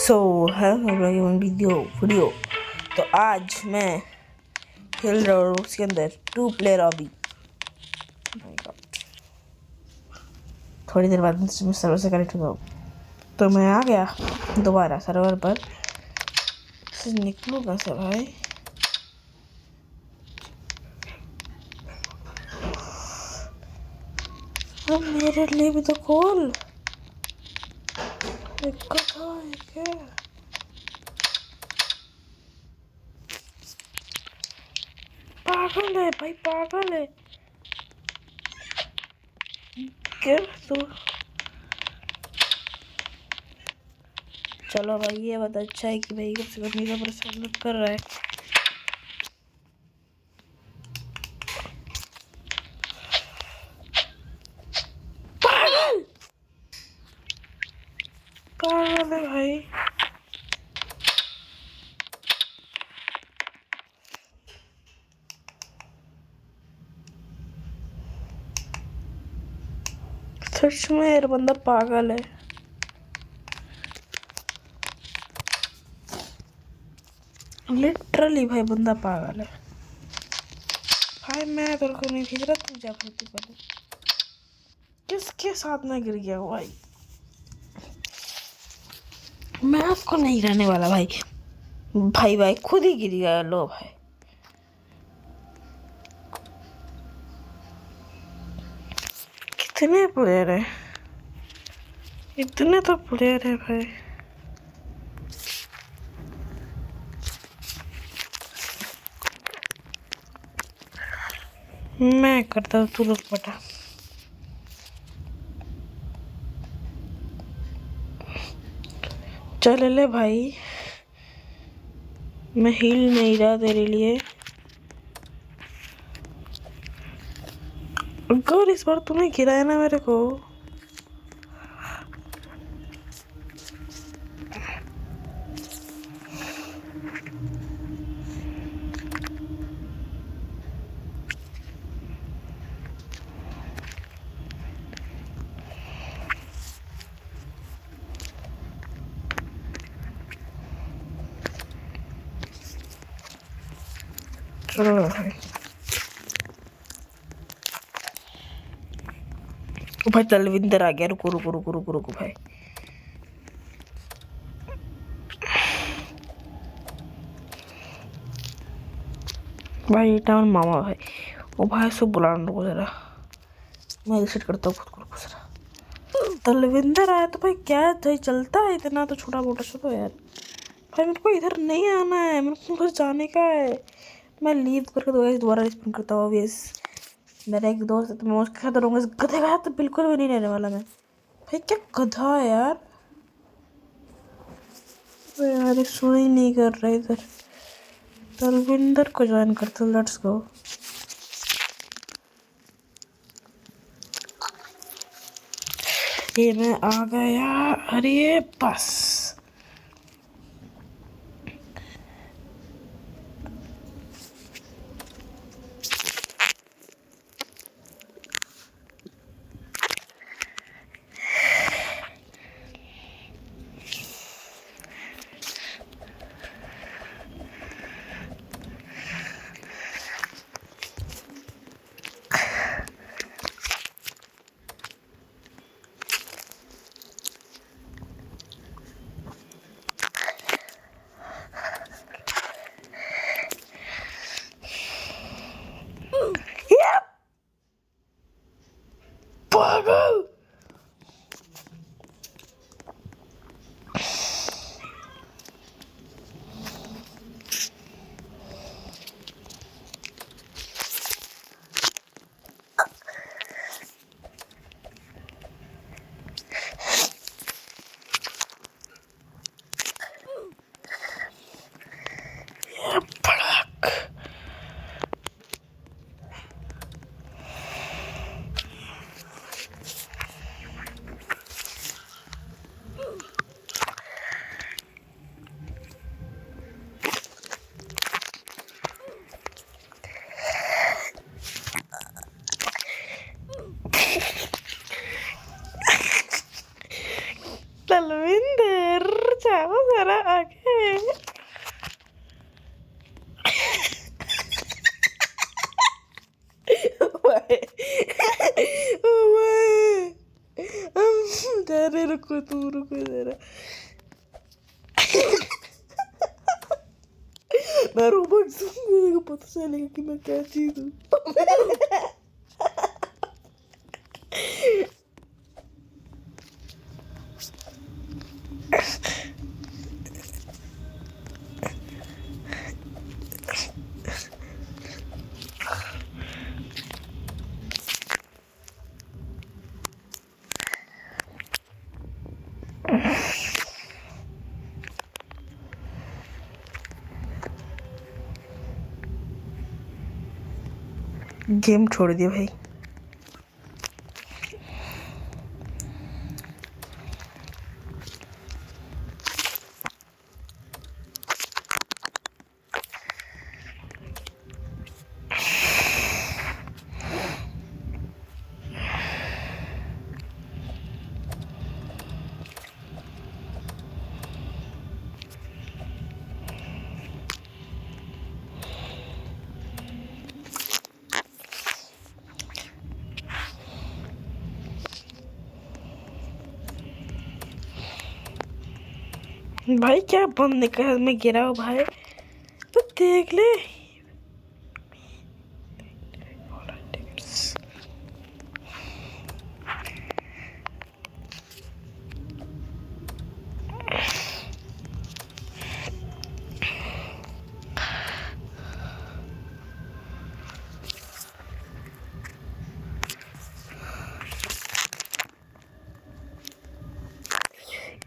सो है वीडियो। तो आज मैं खेल रहा हूँ उसके अंदर 2 प्लेयर ऑबी। थोड़ी देर बाद मैं सर्वर से कनेक्ट हुआ तो मैं आ गया दोबारा सर्वर पर। निकलूँ कैसे भाई? अब मेरे लिए भी तो खोल। दिक्कत है क्या? पागल है भाई, पागल है क्या तू? चलो भाई, ये बात अच्छा है कि भाई कम से कम मेरा परेशान कर रहा है। पागल पागल है भाई। सच में यार बंदा पागल है। लिटरली भाई बंदा पागल है भाई। मैं तेरे को नहीं भेज रहा, तू जा पहले। किसके साथ में गिर गया भाई? मैं आपको नहीं रहने वाला भाई। भाई खुद ही गिर गया। लो भाई, कितने प्लेयर है? इतने तो प्लेयर है भाई। मैं करता हूँ, तू रुक बेटा। चल ले भाई, मैं हिल नहीं रहा तेरे लिए। और इस बार तूने गिराया ना मेरे को। चलो भाई, भाई तलविंदर आ गया। रुको रुको रुको रुको रुको भाई। भाई टाउन मामा भाई, वो भाई सब बुला रुको जरा। मैं रिसेट करता हूँ खुद को, रुको जरा। तलविंदर आया तो भाई क्या भाई चलता है इतना तो छोटा मोटा। चलो यार भाई, मेरे को इधर नहीं आना है, मेरे को उधर जाने का है। मैं लीव करके दोबारा रिस्पॉन्ड करता हूँ। ऑब्वियस मेरा एक दोस्त है तो मैं उसके साथ रहूँगा। इस गधे का तो बिल्कुल भी नहीं रहने वाला मैं। भाई क्या गधा है यार। यार सुन ही नहीं कर रहा इधर। तलविंदर को ज्वाइन करते, लेट्स गो। ये मैं आ गया। अरे बस पागल। तलविंदर जाओ जरा आगे। अरे रुको, तू रुको जरा। मैं रोबोट मेरे को पता चलेगा कि मैं क्या चीज हूँ। गेम छोड़ दिया भाई। भाई क्या बंद कर में गिरा हो भाई, तो देख ले।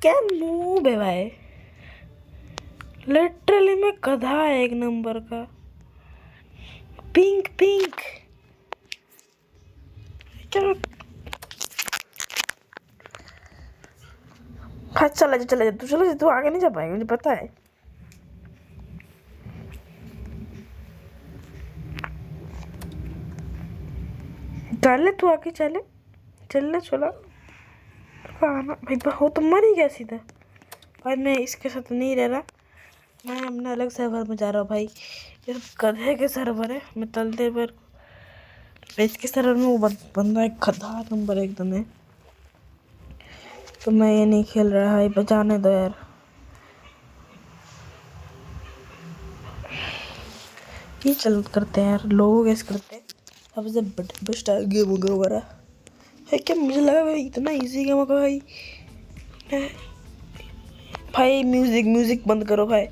क्या नूब है भाई, लिटरली में गधा है एक नंबर का। पिंक पिंक क्या। हाँ चला जा, चला जा तू, चला जा तू, आगे नहीं जा पाएगा मुझे पता है। चले तू आगे, चले चल चला आना भाई। हो तो मर ही गया सीधा भाई। मैं इसके साथ नहीं रह रहा, मैं अपना अलग सर्वर में जा रहा हूँ भाई। ये गधे के सर्वर है, मैं तल देर पर इसके सर्वर में वो बंदा एक गधा नंबर एकदम है, तो मैं ये नहीं खेल रहा है। बचाने दो यार। ये चल करते हैं यार, लोग ऐसे करते हैं सबसे बेस्ट गेम होगा हमारा है क्या। मुझे लगा भाई इतना इजी गेम होगा भाई। भाई म्यूजिक म्यूजिक बंद करो भाई।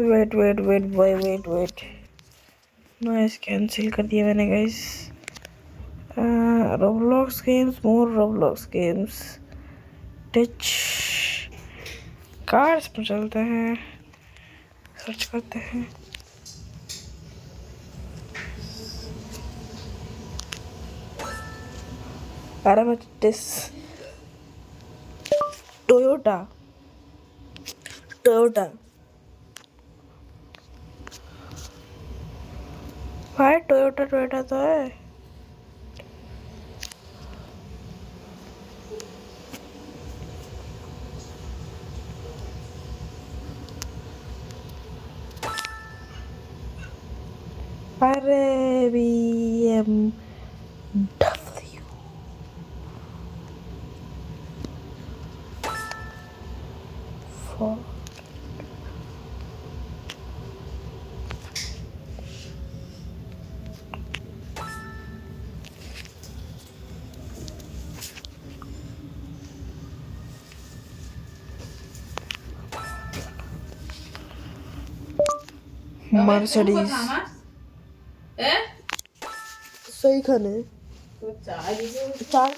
वेट वेट वेट भाई, वेट वेट। नॉइस कैंसिल कर दिया मैंने गाइस। रोब्लॉक्स गेम्स, मोर रोब्लॉक्स गेम्स, टच कार्स में चलते हैं, सर्च करते हैं। Aramattis, टोयोटा टोयोटा भाई, टोयोटा टोयोटा तो है। अरे BMW फॉर मर्सिडीज सही खाने चार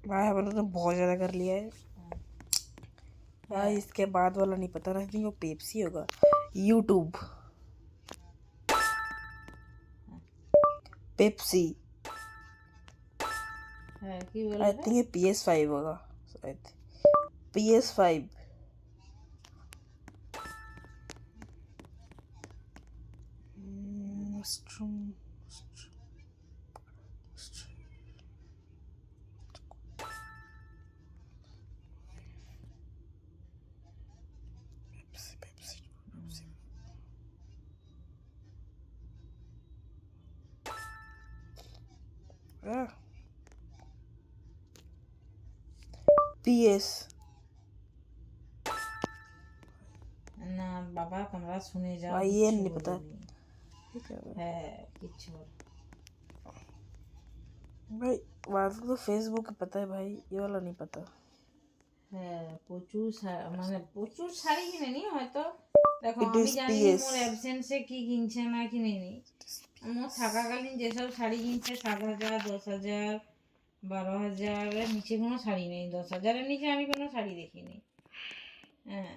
भाई हमने तो बहुत ज़्यादा कर लिया है भाई। इसके बाद वाला नहीं पता ना, वो पेप्सी होगा। यूट्यूब, पेप्सी, आई थिंक ये PS5 होगा शायद। PS5 PS না বাবা তোমরা শুনে যাও, भाई ये नहीं पता হ্যাঁ কিছু भाई। बात तो फेसबुक का पता है भाई, ये वाला नहीं पता। হ্যাঁ প্রচুর মানে প্রচুর শাড়ি কিনে নি হয়তো। দেখো It আমি is জানি PS মোর অ্যাবসেন্সে কি কিনছে না কিনে নি। মোর থাকাকালীন যেসব শাড়ি কিনছে 7,000, 10,000, 12,000-এর নিচে কোনো শাড়ি নেই। 10,000-এর নিচে আমি কোনো শাড়ি দেখিনি। হ্যাঁ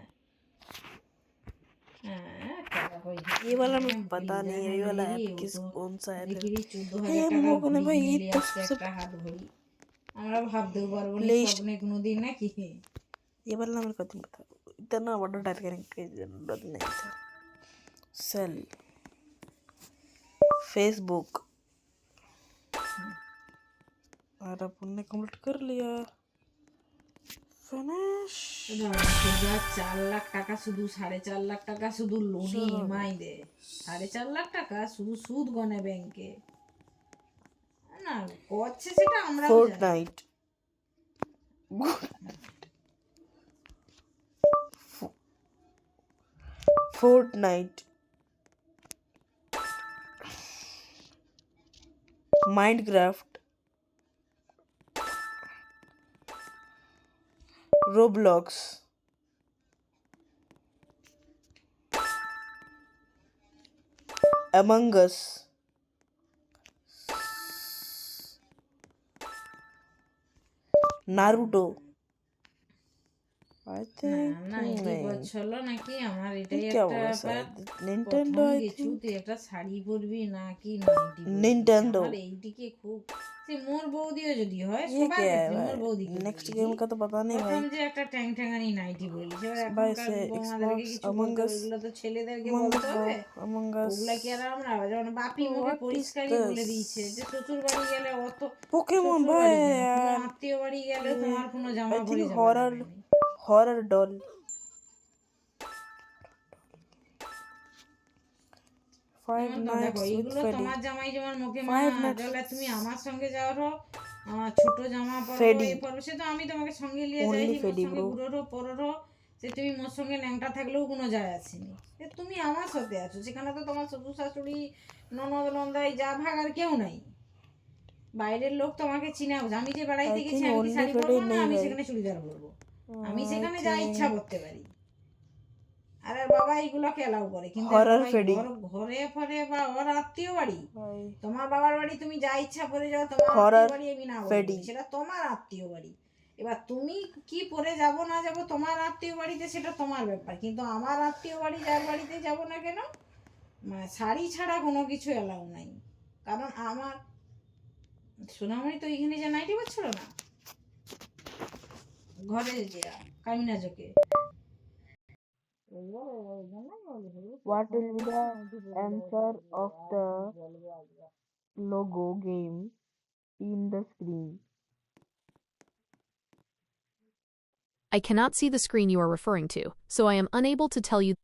ये वाला मेरे को पता नहीं है, ये वाला ऐप किस कौन सा है फिर। দেখি 14,000 हम টাকার लोगों ने ঘড়ি भाई কিনে ये নিয়ে तो আসছে सब একটা হাত ঘড়ি। আমরা ভাবতেও পারবো না List- স্বপ্নে কোনোদিন নাকি। ये वाला मेरे को नहीं पता, इतना बड़ा टाइप करने की जरूरत नहीं था। सेल, फेसबुक, और अपन ने कंप्लीट कर लिया। फिनिश। 4 লাখ টাকা শুধু 4.5 লাখ টাকা শুধু লোনে ইএমআই দেয়। 4.5 লাখ টাকা শুধু সুদ গনে ব্যাংকে। না করছে সেটা আমরাও জানি। Fortnite, Fortnite, Minecraft, Roblox, Among Us, Naruto. I think না এটি বলছিল নাকি আমার এটাই क्या একটা होगा ব্যাপার। शायद निंटेंडो। প্রথম आई কিছু थिंक তুই একটা শাড়ি পরবি নাকি নাইটি পরবি। Nintendo। আমার এইদিকে খুব সে মোর বৌদিও যদি হয় ये সবার क्या है ক্ষেত্রে মোর भाई, বৌদিকে नेक्स्ट বলি, गेम का तो पता नहीं প্রথম भाई। যে একটা ট্যাং ট্যাঙানি নাইটি বলি সেবার भाई এখনকার से বৌমাদেরকে Xbox, কিছু Among বলতে হবে, Us, এগুলো তো ছেলেদেরকে Among বলতে Us, হবে। Among Us। ওগুলা কি আর আমরা যেমন বাপি মুখে What is পরিষ্কারই বলে this? দিয়েছে যে শ্বশুর বাড়ি গেলে অত पोकेमोन শ্বশুর भाई বাড়ি কেন কোনো यार। আত্মীয় বাড়ি গেলে তোমার কোনো জামা आई পরে थिंक যাওয়া যাবে না। Horror doll. 5 দেখো nights with এইগুলো Freddy। তোমার জামাই যেমন মুখে 5 nights তাহলে তুমি আমার সঙ্গে যাওয়ারও ছোট জামা পরবো Freddy। এই পরবো, সে তো আমি তোমাকে সঙ্গে নিয়ে Only যাইছি মোর Freddy সঙ্গে bro। ঘুরোরো পরোরো, সে তুমি মোর সঙ্গে ন্যাংটা থাকলেও কোনো যায় আসেনি। তুমি আমার সাথে আছো, সেখানে তো তোমার শ্বশুর শাশুড়ি ননদ নন্দাই যা ভাগার কেউ নাই। বাইরের লোক তোমাকে চিনে। আমি যে বেড়াইতে I গেছি think আমি কি only শাড়ি Freddy পরবো না? नहीं আমি भाई। সেখানে চুড়িদার পরবো। আমি I সেখানে যা ইচ্ছা think করতে পারি। আরে বাবা এইগুলোকে এলাও করে, কিন্তু Horror বাবা Freddy। ঘরে ফরে বা ওর আত্মীয় বাড়ি, भाई তোমার বাবার বাড়ি তুমি যা ইচ্ছা করে যাও, তোমার Horror আত্মীয় বাড়ি আমি না বলবো Freddy। সেটা তোমার আত্মীয় বাড়ি। এবার তুমি কি পরে যাব না যাব তোমার আত্মীয় বাড়িতে সেটা তোমার ব্যাপার, কিন্তু আমার আত্মীয় বাড়ি যার বাড়িতে যাব না কেন মানে শাড়ি ছাড়া কোনো কিছু এলাও নাই। কারণ আমার সোনামণি তো এইখানে যে নাইটি পাচ্ছিল না ঘরে যে কামিনা চোখে। What will be the answer of the logo game in the screen? I cannot see the screen you are referring to, so I am unable to tell you.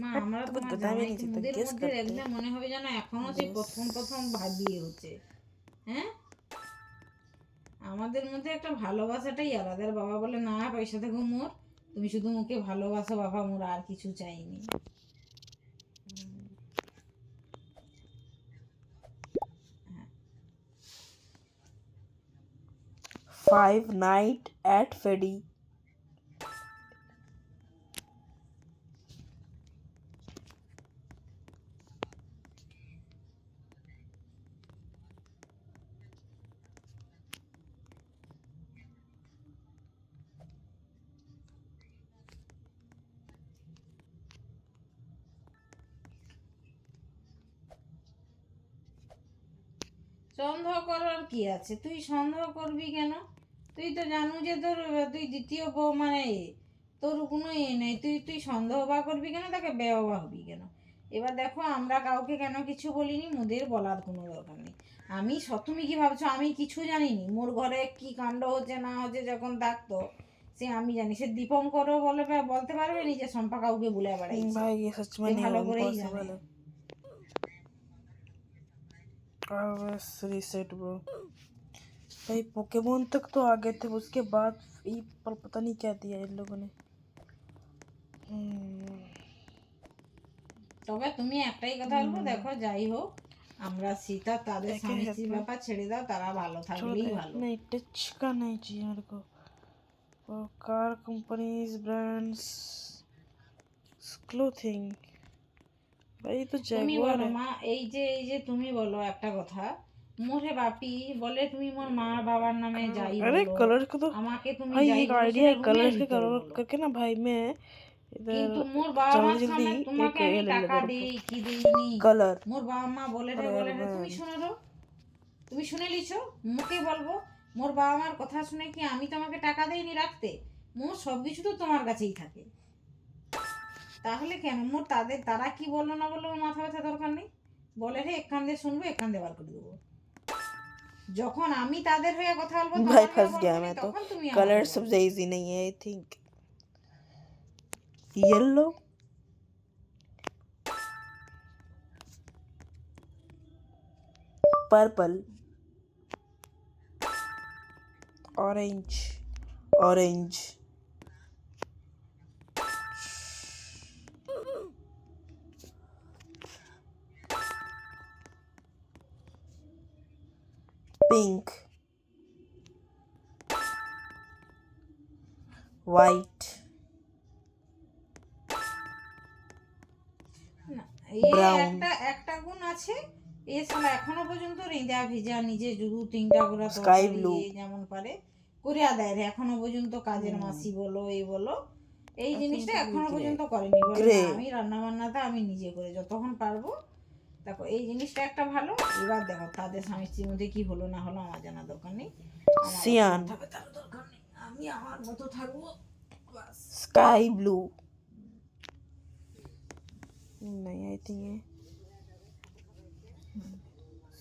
মা আমরা तो कुछ তোমার बता भी नहीं জামাইকে सकता, মুদের guess মধ্যে करते দেখলে हैं। মনে হবে যেন এখনো সেই প্রথম প্রথম বিয়ে হচ্ছে। হ্যাঁ আমাদের মধ্যে একটা ভালোবাসাটাই আলাদা। আর বাবা বলে না পয়সা থেকে মোর, তুমি শুধু মুখে ভালোবাসো বাবা, মোর আর কিছু চাইনি। 5 Nights at Freddy। সন্দেহ করার কি আছে? তুই সন্দেহ করবি কেন? তুই তো জানু যে তোর তুই দ্বিতীয় বউ মানে তোর কোনো নেই, তুই তুই সন্দেহ বা করবি কেন, তাকে বেওবা হবি কেন? এবার দেখো, আমরা কাউকে কেন কিছু বলিনি, মোদের বলার কোনো দরকার নেই। তুমি কি ভাবছো আমি কিছু জানিনি? মোর ঘরে কি কাণ্ড হচ্ছে না হচ্ছে যখন থাকতো, সে আমি জানি। সে দীপঙ্করও বলতে পারবে নি যে শম্পা কাউকে বলে বেড়াইছে। भाई ये सच में সে नहीं ভালো করেই জানে। इम्पॉसिबल है। Always reset bro। भाई पोकेमोन तक तो आ गए थे, उसके बाद ये पर पता नहीं क्या दिया इन लोगों ने। তবে তুমি একটাই কথা বলবো, দেখো যাই হোক, আমরা সীতা তাদের एके স্বামী हाथ স্ত্রীর में ব্যাপার ছেড়ে দাও, তারা ভালো থাকলেই छोड़ ভালো। नहीं, टच का नहीं चाहिए मेरे को। और कार कंपनीज ब्रांड्स क्लोथिंग, भाई ये तो তুমি जैगुआर বলো है। মা, এই যে তুমি বলো একটা কথা, মোরে বাপি বলে তুমি মোর মা বাবার নামে যাই अरे বলো, कलर का तो আমাকে তুমি भाई যাই एक বলো, आइडिया সেটা है, রুমের कलर के ভিতরে कलर বলো। करके ना भाई मैं কিন্তু इधर মোর বাবা মার जल्दी সামনে जल्दी তোমাকে एक আমি ये ले টাকা लेता দিই हूँ কি দিইনি, कलर। মোর বাবা মা বলে রে अरे বলে রে, তুমি man, শুনে রো, তুমি শুনে লিছো, মুখে বলবো মোর বাবা মার কথা শুনে কি আমি তোমাকে টাকা দেইনি রাখতে? মোর সব কিছু তো তোমার কাছেই থাকে, তাহলে কেন মোর তারা কি বললো না বললো ওর মাথা ব্যথা দরকার নেই। বলে রে এক কান দিয়ে শুনবো, এক কান দিয়ে বার করে দেবো। যখন আমি তাদের হয়ে কথা বলবো, भाई তোমার হয়ে फंस गया বলবো নি, मैं तो। তখন তুমি আমাকে कलर বলো। सबसे इजी नहीं है I think. Yellow, purple, orange, orange, pink, white, না, Brown, একটা একটা গুণ আছে, এ শালা এখনো পর্যন্ত রেঁধা ভেজা নিজে দু তিনটা করে Sky তরকারি blue, এ যেমন পারে করিয়া দেয় রে, এখনো পর্যন্ত কাজের মাসি বলো এই বলো, এই I জিনিসটা think এখনো grey, পর্যন্ত করেনি। বলে না, grey, আমি রান্না বান্নাটা আমি নিজে করে যতক্ষণ পারবো। দেখো এই জিনিসটা একটা ভালো। এবার দেখো তাদের স্বামী স্ত্রীর মধ্যে কি হলো না হলো আমার জানার দরকার নেই, আমার অত सियान, মাথা ব্যথার দরকার নেই, আমি আমার মতো থাকবো বাস। स्काई ब्लू, नहीं आई थिंक ये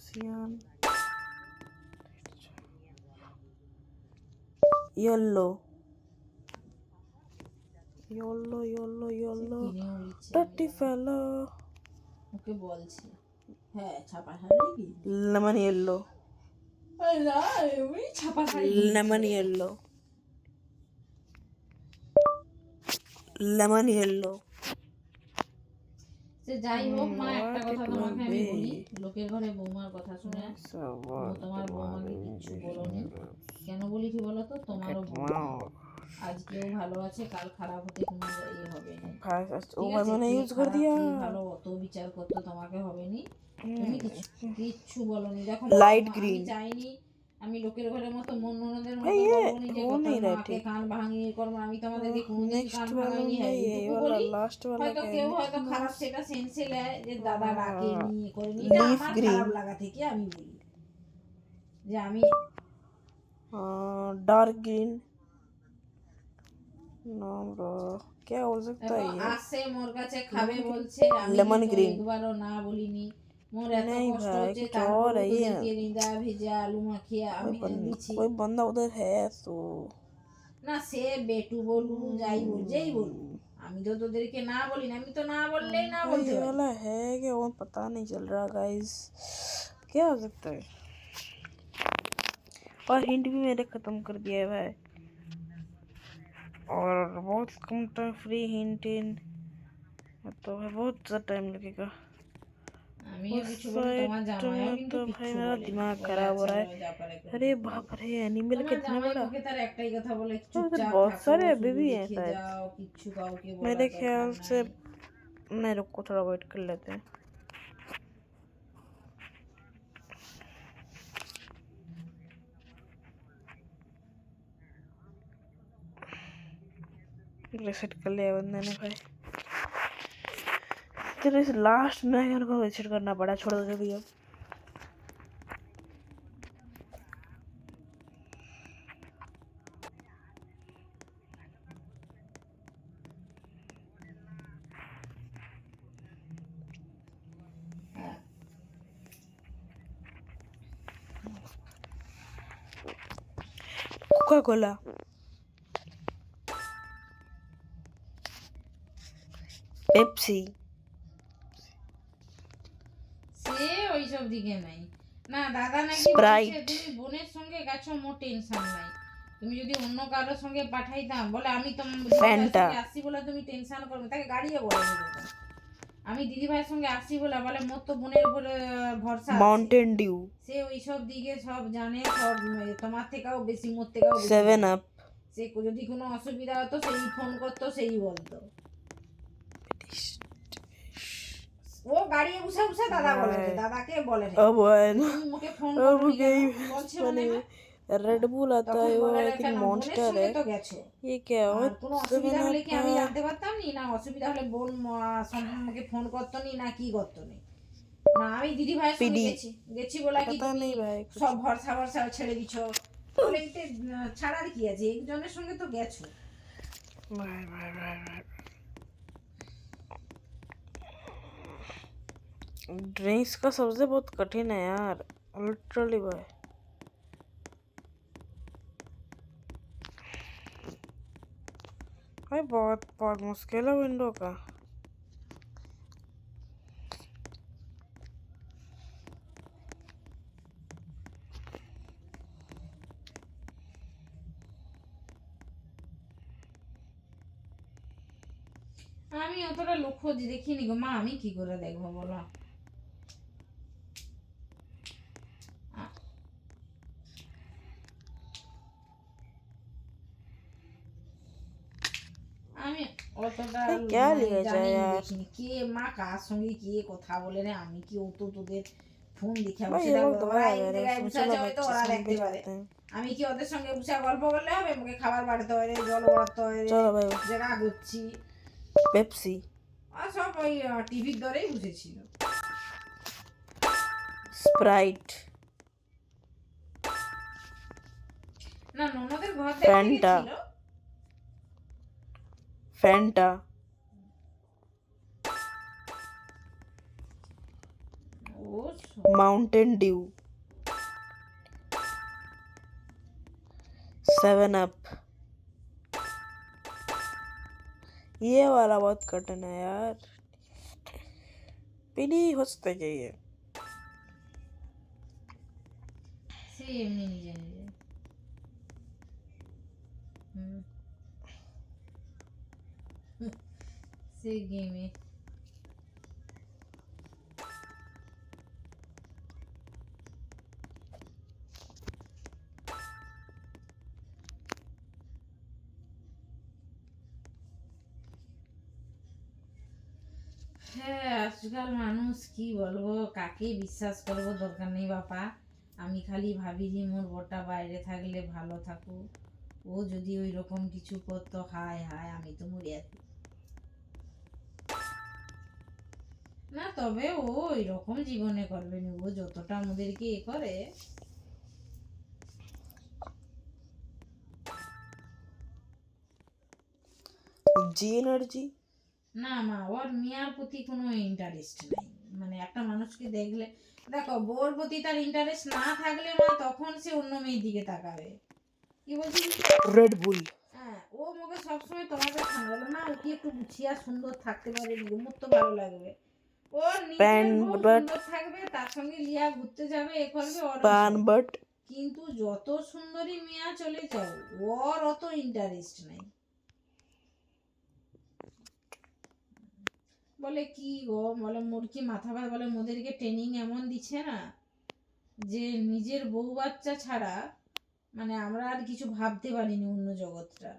सियान, येलो, येलो येलो येलो, কিনেও দিচ্ছে, टट्टी फेलो, ওকে বলছি হ্যাঁ ছাপা শাড়ি কি लेमन येलो, এমনি ছাপা sari lemon yellow, lemon yellow. সে যাই হোক মা, একটা what কথা it তোমাকে will আমি be। বলি, লোকের ঘরে বৌমার কথা শুনে So তোমার বৌমাকে কিচ্ছু বলোনি। কেন বলিছি বলো তো, তোমারও বৌমা wow, আজকেও ভালো আছে, কাল খারাপ হতে কোনো ইয়ে হবে না। भाई ঠিক ओवर আছে, मैंने কে यूज कर খারাপ दिया। কে ভালো অত বিচার করতে তোমাকে হবে নি। তুমি কিচ্ছু বলনি। দেখো Light আমি green। চাইনি আমি লোকের ঘরের মতো মন ননদের মতো भाई ये বলবনি যে हो नहीं তোর रहा মাকে ठीक। কান ভাঙিয়ে করবো। আমি তোমাদেরকে কোনোদিন नेक्स्ट কান वाला ভাঙাইনি, হ্যাঁ भाई यही এইটুকু वाला বলি। लास्ट वाला হয়তো क्या কেউ है? হয়তো খারাপ সেটা সেন্সে নেয় যে দাদা ডাকেনি করেনি, এটা Leaf আমার green। খারাপ লাগা থেকে আমি বলি যে আমি डार्क ग्रीन। नो ब्रो, क्या हो सकता है ये? আসছে মোর কাছে খাবে বলছে, আমি Lemon কিন্তু green। একবারও না বলিনি। মোর এত नहीं কষ্ট भाई, হচ্ছে, कुछ তারপর और है ये। তোদেরকে রিঁধা ভেজা আলু মাখিয়ে আমি দিচ্ছি। कोई बंदा उधर है तो না সে বেটু বলু যাই বল যেই বলু, আমি তো তোদেরকে না বলি না, আমি তো না বললেই না भाई বলতে ये পারি। वाला है कि वो पता नहीं चल रहा गाइस, क्या हो सकता है? और हिंट भी मेरे खत्म कर दिया है भाई, और बहुत कम टाइम फ्री हिंट इन, तो भाई बहुत ज़्यादा टाइम लगेगा। আমিও কিছু বলি, তোমার জামাইও কিন্তু तो भाई কিচ্ছু मेरा বলে दिमाग বলে खराब हो আচ্ছা रहा লো, है। যা পারে করে अरे দিও। बाप रे, एनिमल তোমার कितना জামাই बड़ा। মুখে তার একটাই কথা বলে, तो চুপচাপ बहुत থাকো, सारे শুধু अभी भी हैं দেখে शायद। যাও, কিচ্ছু কাউকে বলার मेरे দরকার ख्याल से নাই। मैं रुको थोड़ा वेट कर लेते हैं। रिसेट कर लिया बंदे ने भाई। तेरे इस लास्ट में मेरे को रिसेट करना पड़ा, छोड़ दो भी अब। কোকা কোলা, পেপসি, সে ওইসব দিকে নাই। না দাদা নাকি Sprite. বলছে তুমি বোনের সঙ্গে গেছো, মোর টেনশন নাই, তুমি যদি অন্য কারোর সঙ্গে পাঠাইতাম, বলে আমি তোমার দিদিভাইয়ের Fanta. সঙ্গে আসছি বলে তুমি টেনশন করবে, তাকে গাড়িয়ে বলে দিবো। আমি দিদিভাইয়ের সঙ্গে আসছি বলে মোর তো বোনের উপরে ভরসা আছে। মাউন্টেন ডিউ, সে ওইসব দিকে সব জানে, সব তোমার থেকেও বেশি, মোর থেকেও বেশি। 7 আপ, সে যদি কোনো অসুবিধা হতো সেই ফোন করতো, সেই বলতো। ও গাড়ি বসে বসে দাদা বলে রে, দাদাকে বলে রে, अब है ना, তুমি মুখে ফোন अब করনি কেন गई বলছে मैंने মনে হয়। रेड बुल आता তখন है वो বলে आई রে, थिंक কেন বোনের मॉन्स्टर সঙ্গে है, তো গেছো, ये क्या है? আর কোনো 7 অসুবিধা হলে কি আমি अप, জানতে পারতাম নি? না অসুবিধা হলে বোন আমাকে ফোন করতো নি, না কি করতো নি? না আমি দিদি ভাইয়ের সঙ্গে পিডি। গেছি বলে কি पता তুমি नहीं भाई कुछ। সব ভরসা ভরসা ছেড়ে দিছো? বলে এতে ছাড়ার কি আছে, একজনের সঙ্গে তো গেছো। भाई भाई भाई भाई ड्रिंक्स का सबसे बहुत कठिन है यार, लिटरली भाई। भाई बहुत बहुत मुश्किल है विंडो का। আমি অতটা লক্ষ্য দেখিনি গো মা, আমি কি করে দেখবো বলো? আমি অতটা क्या মানে लिया जाए জানিনি, यार? দেখিনি কে মা কার সঙ্গে কে কথা বলে রে, আমি কি ও তো তোদের ফোন দেখে भाई বসে ये থাকবো? लोग ওরা दोबारा এই आ रहे জায়গায় हैं, বসে चलो আছে, হয়তো बच्चे ওরা सो দেখতে भी পারে। जाते हैं। আমি কি ওদের সঙ্গে বসে গল্প করলে হবে? মুখে খাবার বাড়তে হয় রে, জল বাড়তে হয় রে, चलो भाई, জায়গা গুচ্ছি। पेप्सी, আর সব ওই টিভির দরেই বসেছিল। स्प्राइट, না ননদের ঘর দেখতে ফ্যান্টা। গেছিল। फैंटा, ও माउंटेन ड्यू, 7 अप। ये वाला बहुत कठिन है यार, पीली हो सकता है ये। সে এমনি নিজে নিজে। হুম। সে গেমে হ্যাঁ, আজকাল মানুষ কি বলবো, কাকে বিশ্বাস করবো দরকার নেই বাপা। আমি খালি ভাবি যে মোর বড়টা বাইরে থাকলে ভালো থাকুক, ও যদি ওই রকম কিছু করতো, হায় হায় আমি তো মরে যেতাম। না তবে ও ওই রকম জীবনে করবে না, ও যতটা আমাদেরকে এ করে। जी एनर्जी, না মা ওর মেয়ার প্রতি কোনো ইন্টারেস্ট নেই, মানে একটা মানুষকে দেখলে, দেখো বউর প্রতি তার ইন্টারেস্ট না থাকলে মা তখন সে অন্য মেয়ের দিকে তাকাবে। কি বলছিস? रेड बुल, হ্যাঁ ও মুখে সবসময় তোমাকে সামলাবে, মা ও কি একটু গুছিয়ে আর সুন্দর থাকতে পারে, আমার তো ভালো লাগবে। ওর নিজের Pan বউ but- সুন্দর থাকবে, তার সঙ্গে লিয়া ঘুরতে যাবে, এ করবে, ওর पान ওইসব। बट, কিন্তু যত সুন্দরী মেয়া চলে যাও, ওর অত ইন্টারেস্ট নাই। বলে কি গো, বলে মোর কি মাথা ব্যথা, বলে মোদেরকে ট্রেনিং এমন দিচ্ছে না যে নিজের বউ বাচ্চা ছাড়া মানে আমরা আর কিছু ভাবতে পারিনি অন্য জগৎটা।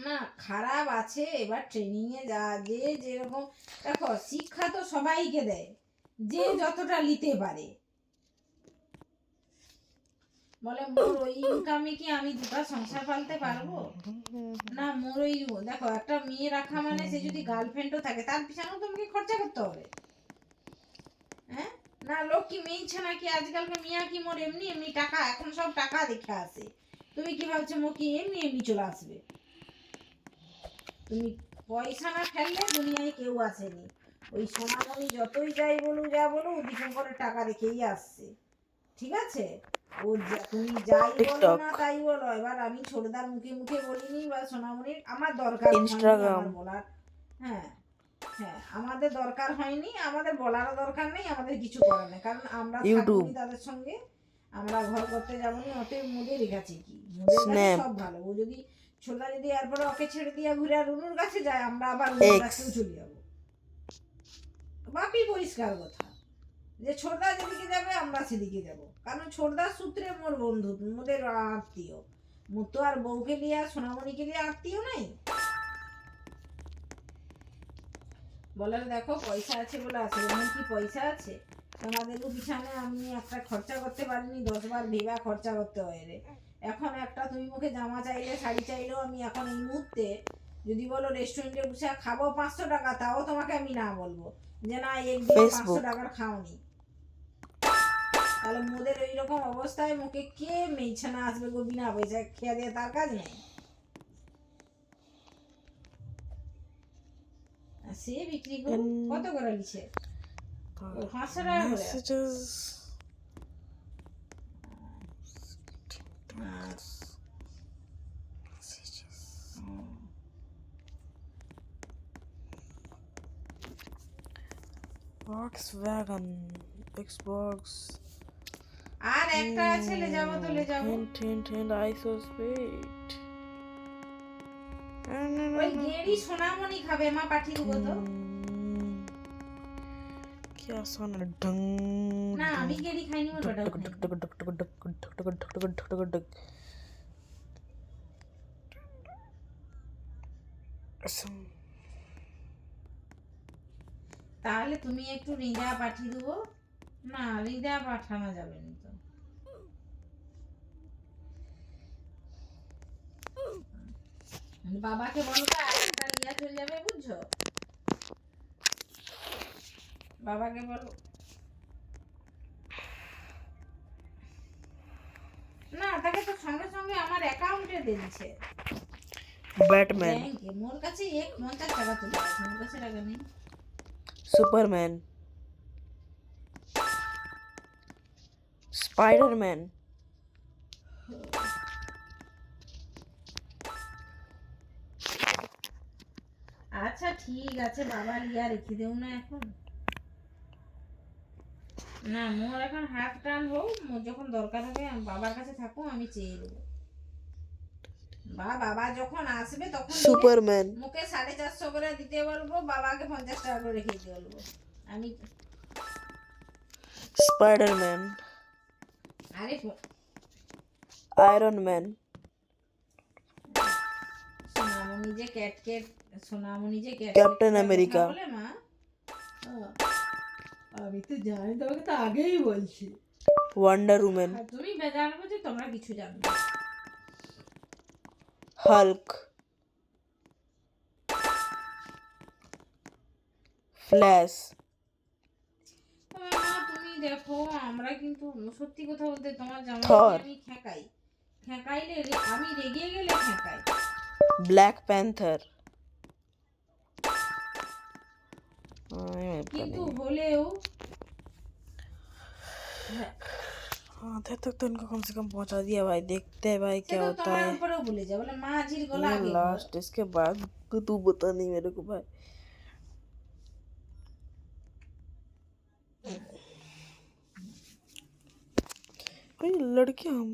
না খারাপ আছে, এবার ট্রেনিং এ যা যে যেরকম, দেখো শিক্ষা তো সবাইকে দেয়, যে যতটা নিতে পারে। বলে মোর ওই ইনকামে কি আমি দুটা সংসার পালতে পারবো? না মোর ওই, দেখো একটা মেয়ে রাখা মানে সে যদি গার্লফ্রেন্ডও থাকে তার পিছনেও তোমাকে খরচা করতে হবে। হ্যাঁ না লোক কি মেনছে নাকি আজকালকে মিয়া কি মোর এমনি এমনি টাকা, এখন সব টাকা দেখে আসে। তুমি কি ভাবছো মো কি এমনি এমনি চলে আসবে? তুমি পয়সা না ফেললে দুনিয়ায় কেউ আসেনি। ওই সোনামণি যতই যাই বলু যা বলু দিশঙ্করের টাকা দেখেই আসছে, ঠিক আছে? তুমি যাই বলো টিকটক, না তাই বলো, এবার আমি ছোটদার মুখে মুখে বলিনি বা সোনামণির, আমার দরকার হয়নি ইনস্টাগ্রাম, আমার বলার। হ্যাঁ, হ্যাঁ, আমাদের দরকার হয়নি, আমাদের বলারও দরকার নেই, আমাদের কিছু করার নেই, কারণ আমরা ইউটিউব, থাকবনি তাদের সঙ্গে, আমরা ঘর করতে যাবনি। অতএব মোদের কাছে কি, মোদের কাছে স্ন্যাপ, সব ভালো। ও যদি ছোটদা যদি এরপরে ওকে ছেড়ে দিয়ে ঘুরে আর রুনুর কাছে যায়, আমরা আবার রুনুর এক্স, কাছেও চলে যাবো। বাপি পরিষ্কার কথা, যে ছোটদা যেদিকে যাবে আমরা সেদিকে যাব, কারণ ছোটদার সূত্রে মোর বন্ধু, মোদের আত্মীয়। মোর তো আর বউকে নিয়ে আর সোনামণিকে নিয়ে আত্মীয় নাই। বলার দেখো পয়সা আছে বলে আছে, এমন কি পয়সা আছে তোমাদেরও পিছনে আমি একটা খরচা করতে পারিনি, 10 বার ভেবা খরচা করতে হয় রে। এখন একটা তুমি মুখে জামা চাইলে, শাড়ি চাইলেও আমি এখন এই মুহূর্তে যদি বলো রেস্টুরেন্টে বসে খাবো 500 টাকা, তাও তোমাকে আমি না বলবো যে না এক দিন 500 ফেসবুক, টাকার খাওনি। তাহলে মোদের ওই রকম অবস্থায় মুখে কে মেয়েছানা আসবে গো, বিনা পয়সা খেয়ে দিয়ে তার কাজ নেই। আর সে বিক্রি করুক, কত করে লিছে? ও 500 টাকা করে। messages, Volkswagen, Xbox, আর একটা আছে, লে যাবো তো লে যাবো। hint, isospeed. ওই গেড়ি সোনামণি খাবে, মা পাঠিয়ে দেবো তো। क्या सोना ढंग না আমি গেড়ি খাইনি, ওর বেটাও খাইনি। তাহলে তুমি একটু রিদা পাঠিয়ে দেবো। না রিদা পাঠানো যাবে না তো। বাবাকে বলো তো একটা লিয়া চলে যাবে, বুঝছো? বাবাকে বলো। না তাকে তো সঙ্গে সঙ্গে আমার অ্যাকাউন্টে দিয়েছে बैटमैन, ব্যাংকে। মোর কাছে 50 টাকা তুলে আছে, মোর কাছে টাকা নেই। सुपरमैन, स्पाइडरमैन, আচ্ছা ঠিক আছে, বাবা লিয়া রেখে দেও না এখন। না মোর এখন হাত টান হোক, মোর যখন দরকার হবে বাবার কাছে থাকো, আমি চেয়ে দেবো। বাবা যখন আসবে তখন দিলে सुपरमैन, মুখে 450 করে দিতে বলবো, বাবাকে 50 টাকা করে রেখে দিতে বলবো। আমি स्पाइडरमैन, আরে आयरन मैन, সোনামণি যে ক্যাট, সোনামণি যে ক্যাট कैप्टन अमेरिका, বলে মা। ও, আমি তো জানি, তোমাকে তো আগেই বলছি। वंडर वुमन, আর তুমি বেজার বুঝে তোমরা কিছু জানো না। हल्क, फ्लैश, তবে মা তুমি দেখো, আমরা কিন্তু সত্যি কথা বলতে তোমার জামাইকে থর, আমি খেকাইলে আমি রেগে গেলে খেকাই, ब्लैक पैंथर, কিন্তু হলেও हाँ तक तो इनको कम से कम पहुंचा दिया भाई, देखते हैं भाई সে क्या তো होता তোমার है। উপরেও ভুলে যাও, বলে মাঝির গলা ये আগে ধর। लास्ट इसके बाद तो तू बता नहीं मेरे को भाई। भाई लड़के हम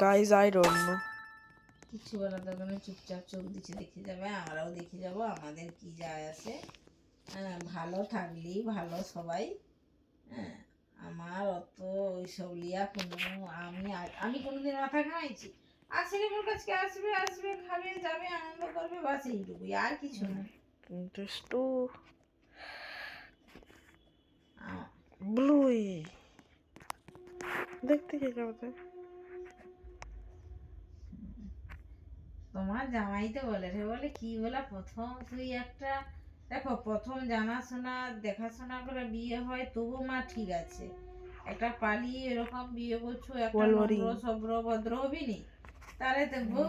गाइस आई डोंट नो, কিছু বলার দরকার নেই, চুপচাপ চোখ দিচ্ছে দেখে যাবে, আমরাও দেখে যাব, আমাদের কি যায় আসে। হ্যাঁ, ভালো থাকলেই ভালো সবাই। হ্যাঁ, আমার অত ওইসব লিয়া কোনো, আমি কোনোদিন মাথা ঘামাইছি? আর ছেলেমেয়ের কাছে আসবে খাবে যাবে আনন্দ করবে, বাস এইটুকুই, আর কিছু না। just to blue देखते क्या होता है। তোমার জামাই তো বলে রে, বলে কি বলা প্রথম তুই একটা দেখো প্রথম জানাশোনা দেখাশোনা করে বিয়ে হয় তবু মা ঠিক আছে, একটা পালিয়ে এরকম বিয়ে করছো, একটা Wolverine. নম্র সভ্র ভদ্র হবি নি, তারে তো বউ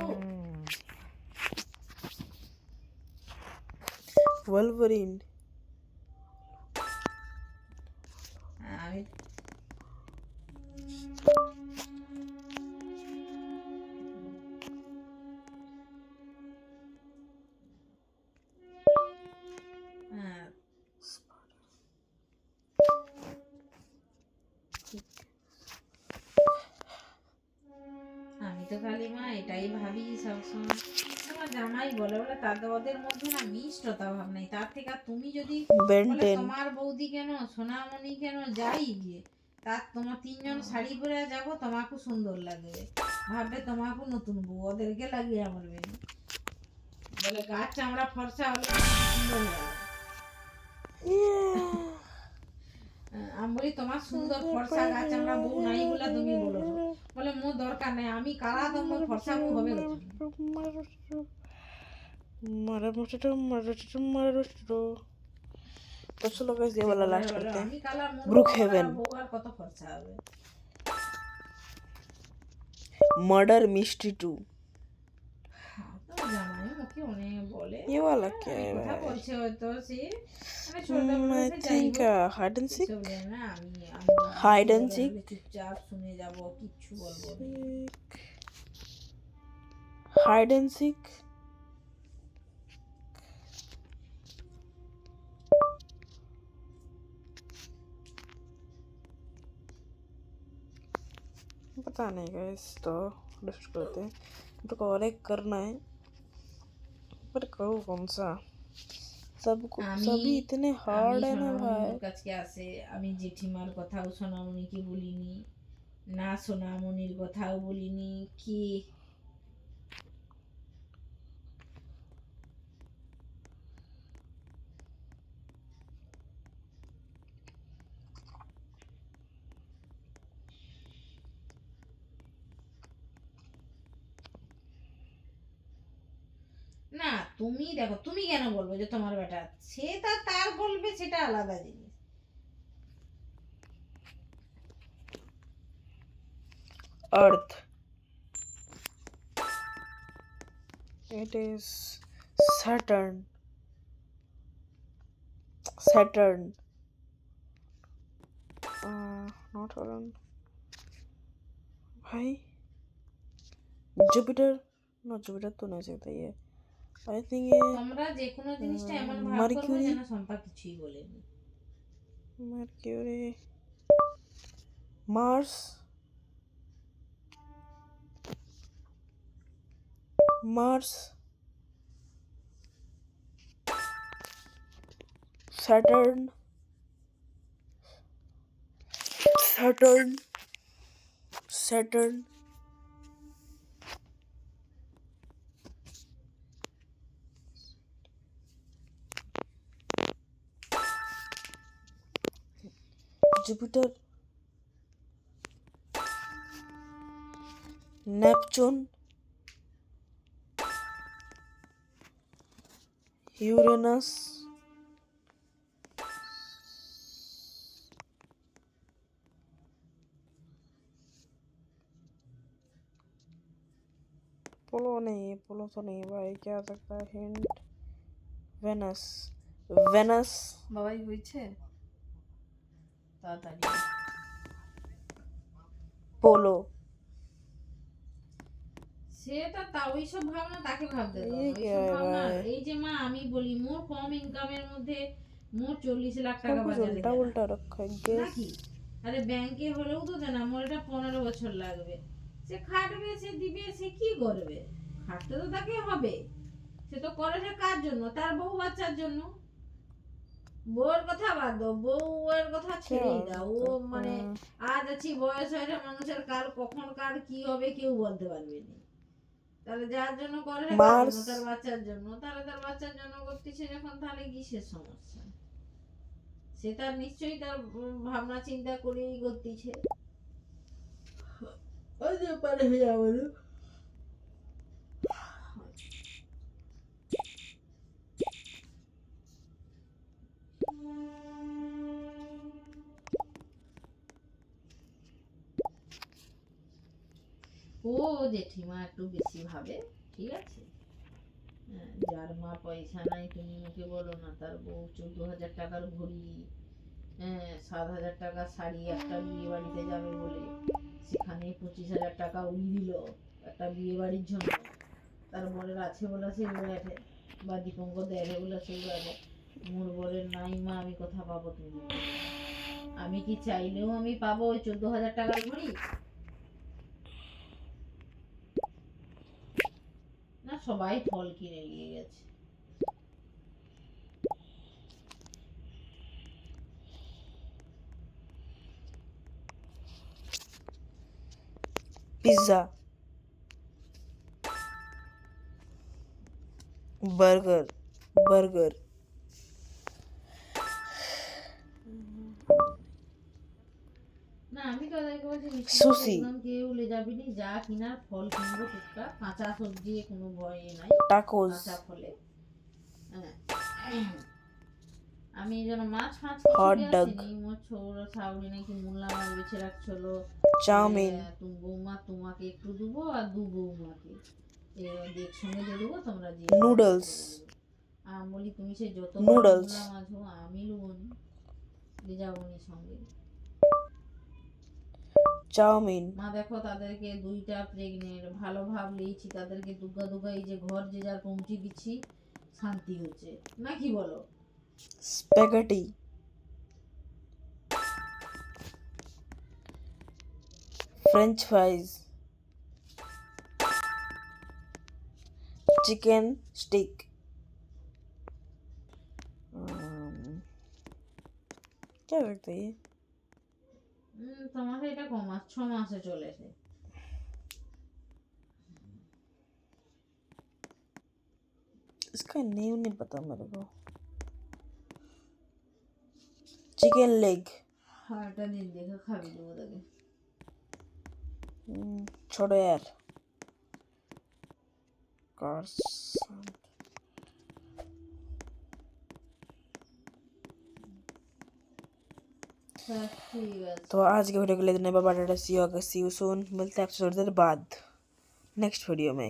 Wolverine. আমি হ্যাঁ আমি তো খালি মা এটাই ভাবি সবসময়, আমার জামাই বলে বলে তাদের ওদের মধ্যে না মিষ্টতা ভাব নাই, তার থেকে আর তুমি যদি Ben বলে 10. তোমার বৌদি কেন সোনামণি কেন যাই গিয়ে, তার তোমার তিনজন শাড়ি পরে যাব তোমাকে সুন্দর লাগবে, ভাববে তোমাকে নতুন বউ, ওদেরকে লাগিয়ে আমার বেনি বলে গাছ চামড়া ফর্সা হলে সুন্দর লাগে। Yeah. আমি বলি তোমার সুন্দর ফর্সা গাছ চামড়া বউ নাই বলে তুমি বলো, বলে মোর দরকার নাই, আমি কারা তো মোর ফর্সা বউ হবে तो चलो गाइस ये वाला लास्ट करते हैं। আমি কালা মোর Brookhaven. বউ আর কত ফর্সা হবে। Murder mystery 2। তো জামাই মুখে অনেক বলে, ये वाला क्या है কথা भाई? বলছে হয়তো সে মানে ছোটবেলা I থেকে যাই think হোক hide and seek. এসব জানে না, আমি Hide and seek. চুপচাপ শুনে যাব, কিচ্ছু বলবো না। Hide and seek. पता नहीं गाइस, तो लिस्ट करते हैं। तो और एक करना है, पर करूँ कौन सा? सबको सभी इतने हार्ड है ना भाई। সোনামণির কাছে আসে, আমি জেঠিমার কথাও সোনামণিকে বলিনি, না সোনামণির কথাও বলিনি, কি না তুমি দেখো, তুমি কেন বলবো যে তোমার বেটা, সে তার বলবে সেটা আলাদা জিনিস। Earth. It is Saturn. Saturn. Not Saturn. भाई जुपिटर, नो जुपिटर तो नहीं सकता ये। आई थिंक ये তোমরা যে কোনো জিনিসটা এমন ভাব করবে Mercury. যেন সম্পা কিছুই বলেনি। Mercury. Mars. Mars. Saturn. Saturn. Saturn. Jupiter. Neptune. Uranus. पोलो नहीं, पोलो तो नहीं भाई, क्या हो सकता है हिंट? वेनस। वेनस। বাবাই হয়েছে তাড়াতাড়ি। पोलो। সেটা তা ওইসব ভাবনা তাকে ভাবতে দাও, এই কি ওইসব হয় ভাবনা। ভাই? এই যে মা আমি বলি মোর কম ইনকামের মধ্যে মোর 40 লাখ सब টাকা कुछ বাজারে उल्टा দেনা। उल्टा रखा है गैस। নাকি আরে ব্যাংকে হলেও তো দেনা, মোর এটা 15 বছর লাগবে, সে খাটবে, সে দিবে, সে কি করবে, খাটতে তো তাকে হবে, সে তো করে সে কার জন্য, তার বউ বাচ্চার জন্য। বউয়ের কথা বাদ দাও, বউয়ের কথা ছেড়েই দাও, ও মানে আজ আছি বয়স হয়েছে মানুষের, কাল কখন কার কি হবে কেউ বলতে পারবে না। তাহলে যার জন্য করে সে কার জন্য, তার বাচ্চার জন্য, তাহলে তার বাচ্চার জন্য করতেছে যখন, তাহলে কিসের সমস্যা? সে তার নিশ্চয়ই তার ভাবনা চিন্তা করেই করতেছে। ওই যে পারে হয়ে যাবে। ও জেঠিমা একটু বেশি ভাবে, ঠিক আছে। হ্যাঁ, যার মা পয়সা নাই তুমি ওকে বলো না, তার বউ 14,000 টাকার ঘড়ি, হ্যাঁ 7,000 টাকার শাড়ি একটা বিয়ে বাড়িতে যাবে বলে, সেখানে 25,000 টাকা উড়িয়ে দিল একটা বিয়ে বাড়ির জন্য। তার বরের আছে বলে সে উড়াঠে, বা দীপঙ্কর দেয় বলে সে উড়াঠে। মোর বরের নাই মা, আমি কথা পাবো তুমি বলো? আমি কি চাইলেও আমি পাবো ওই 14,000 টাকার ঘড়ি? না, সবাই ফল কিনে নিয়ে গেছে। पिज्ज़ा, बर्गर, बर्गर, না আমি তো তাদেরকে বলছি মিষ্টি সুশি, প্রোগ্রাম কেউ লে যাবি নি, যা কিনার ফল কিনবো টুকটাক, কাঁচা সবজি কোনো ভয় নাই, tacos, কাঁচা ফলে। হ্যাঁ, আমি এই জন্য মাছ ফাছ কিছু hot দিয়ে dog, আসিনি। মোর ছোড় ছাউনি নাকি মূল্যা মাছ বেছে রাখছিল, চাউমিন, তুমি বৌমা তোমাকে একটু দেবো আর দু বৌমাকে একসঙ্গে দিয়ে দেবো, তোমরা যে noodles, আমি বলি তুমি সে যত noodles, মূল্যা মাছ হো আমি লুবনি, দিয়ে যাবো নি সঙ্গে। চাউমিন, মা দেখো তাদেরকে দুইটা প্রেগনেন্ট, ভালো ভাব লিয়েছি, তাদেরকে দুগ্গা দুগ্গা এই যে ঘর যে যার পৌঁছে দিচ্ছি, শান্তি হচ্ছে না, কি বলো? spaghetti, french fries, chicken stick, क्या करते हैं ये? তোমাকে এটা ক মাস, 6 মাসে চলেছে। इसका नेम नहीं पता मेरे को। चिकन लेग, হ্যাঁ, এটা দিন দেখে খাবি দেবো তাকে। छोड़ो यार। croissant, হ্যাঁ, ঠিক আছে। तो आज के वीडियो के लिए इतना, bye bye, see you soon, मिलते हैं 1 एपिसोड बाद नेक्स्ट वीडियो में।